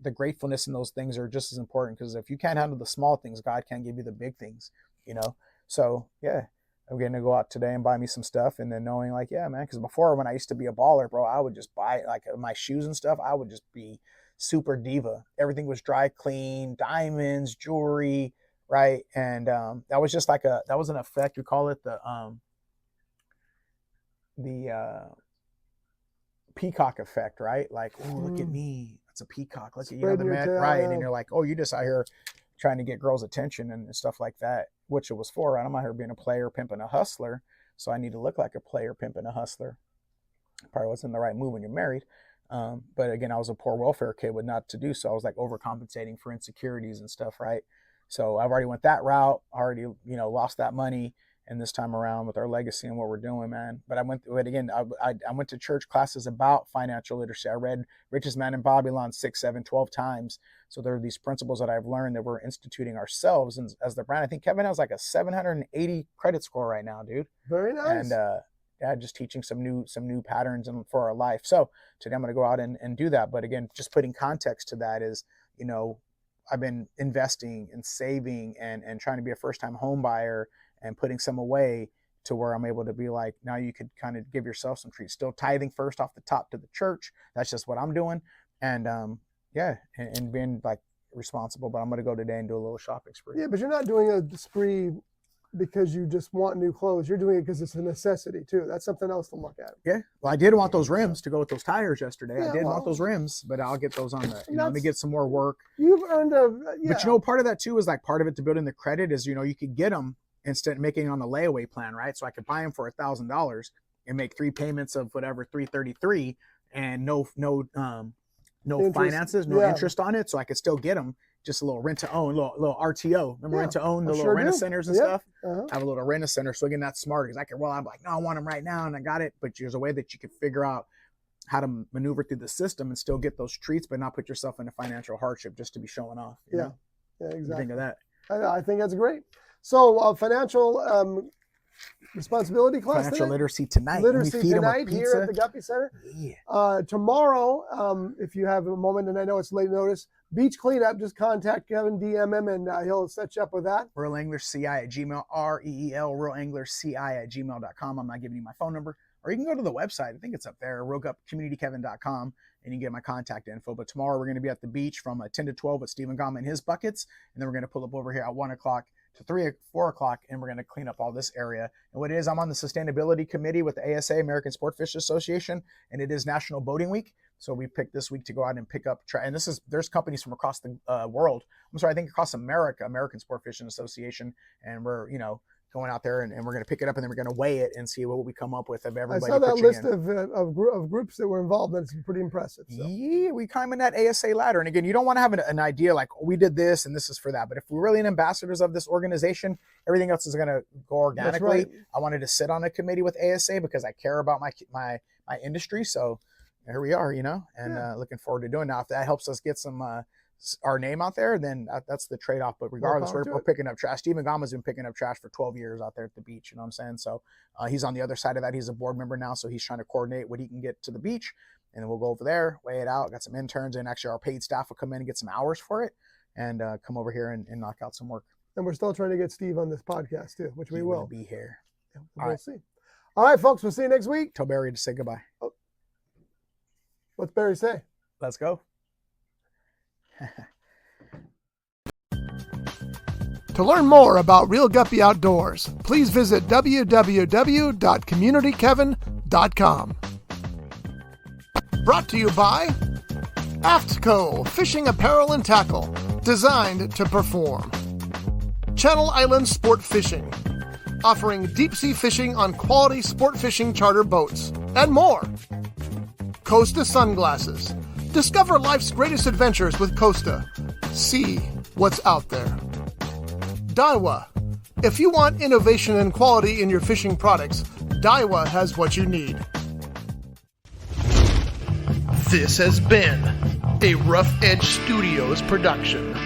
Speaker 2: the gratefulness in those things are just as important, because if you can't handle the small things, God can give you the big things, So yeah, I'm going to go out today and buy me some stuff, and then knowing like, yeah, man, because before when I used to be a baller, bro, I would just buy like my shoes and stuff. I would just be super diva. Everything was dry clean, diamonds, jewelry, right? And that was just like that was an effect. We call it the peacock effect, right? Like, oh, look at me. It's a peacock. Look at the man, right? And you're like, oh, you just out here trying to get girls' attention and stuff like that, which it was for. Right? I'm out here being a player, pimping, a hustler. So I need to look like a player, pimp, and a hustler. Probably wasn't the right move when you're married. But again, I was a poor welfare kid with not to do so. I was like overcompensating for insecurities and stuff, right? So I've already went that route, already, lost that money. And this time around with our legacy and what we're doing, man. But I went to church classes about financial literacy. I read Richest Man in Babylon 6, 7, 12 times. So there are these principles that I've learned that we're instituting ourselves. And as the brand, I think Kevin has like a 780 credit score right now, dude. Very nice. And just teaching some new patterns for our life. So today I'm going to go out and do that. But again, just putting context to that is, I've been investing and saving and trying to be a first-time home buyer and putting some away to where I'm able to be like, now you could kind of give yourself some treats. Still tithing first off the top to the church. That's just what I'm doing. And and being like responsible. But I'm going to go today and do a little shopping spree.
Speaker 3: Yeah, but you're not doing a spree because you just want new clothes. You're doing it because it's a necessity too. That's something else to look at.
Speaker 2: Yeah. Well, I did want those rims to go with those tires yesterday. I did want those rims, but I'll get those on the, let me get some more work.
Speaker 3: You've earned
Speaker 2: But part of that too is like part of it to building the credit is, you could get them instead of making on the layaway plan, right? So I could buy them for $1,000 and make 3 payments of whatever, $333 and no finances, no interest on it. So I could still get them. Just a little rent to own, little RTO. Remember rent to own, the little rent centers and stuff? Have a little rent center. So again, that's smart because I'm like, no, I want them right now and I got it. But there's a way that you can figure out how to maneuver through the system and still get those treats, but not put yourself into financial hardship just to be showing off. You know?
Speaker 3: Yeah, exactly.
Speaker 2: What do you think of that?
Speaker 3: I think that's great. So financial responsibility class
Speaker 2: Financial literacy tonight.
Speaker 3: Literacy tonight here at the Guppy Center.
Speaker 2: Yeah.
Speaker 3: Tomorrow, if you have a moment, and I know it's late notice, beach cleanup, just contact Kevin, DM him, and he'll set you up with that.
Speaker 2: RealAnglersCI@gmail, REEL, RealAnglersCI@gmail.com. I'm not giving you my phone number. Or you can go to the website. I think it's up there, RealGupCommunityKevin.com, and you can get my contact info. But tomorrow we're going to be at the beach from 10 to 12 with Stephen Gama and his buckets. And then we're going to pull up over here at 1 o'clock to 4 o'clock, and we're going to clean up all this area. And what it is, I'm on the sustainability committee with the ASA, American Sport Fish Association, and it is National Boating Week. So we picked this week to go out and pick up, and there's companies from across the world. I think across America, American Sport Fishing Association, and we're, going out there and we're going to pick it up and then we're going to weigh it and see what we come up with of everybody.
Speaker 3: I saw that list of groups that were involved, and it's pretty impressive. So.
Speaker 2: Yeah, we climb in that ASA ladder. And again, you don't want to have an idea like, we did this and this is for that. But if we're really ambassadors of this organization, everything else is going to go organically. Right. I wanted to sit on a committee with ASA because I care about my industry. So here we are, and looking forward to doing that. If that helps us get some our name out there, then that's the trade-off. But regardless, we're picking up trash. Stephen Gama's been picking up trash for 12 years out there at the beach. You know what I'm saying? So he's on the other side of that. He's a board member now, so he's trying to coordinate what he can get to the beach. And then we'll go over there, weigh it out. Got some interns, and actually our paid staff will come in and get some hours for it and come over here and knock out some work.
Speaker 3: And we're still trying to get Steve on this podcast too, which we will
Speaker 2: be here.
Speaker 3: Yeah, we'll see. All right, folks, we'll see you next week.
Speaker 2: Tell Barry to say goodbye.
Speaker 3: Oh. What's Barry say?
Speaker 2: Let's go.
Speaker 1: To learn more about Real Guppy Outdoors, please visit www.communitykevin.com. Brought to you by AFTCO Fishing Apparel and Tackle, designed to perform. Channel Islands Sport Fishing, offering deep-sea fishing on quality sport fishing charter boats, and more. Costa Sunglasses. Discover life's greatest adventures with Costa. See what's out there. Daiwa. If you want innovation and quality in your fishing products, Daiwa has what you need. This has been a Rough Edge Studios production.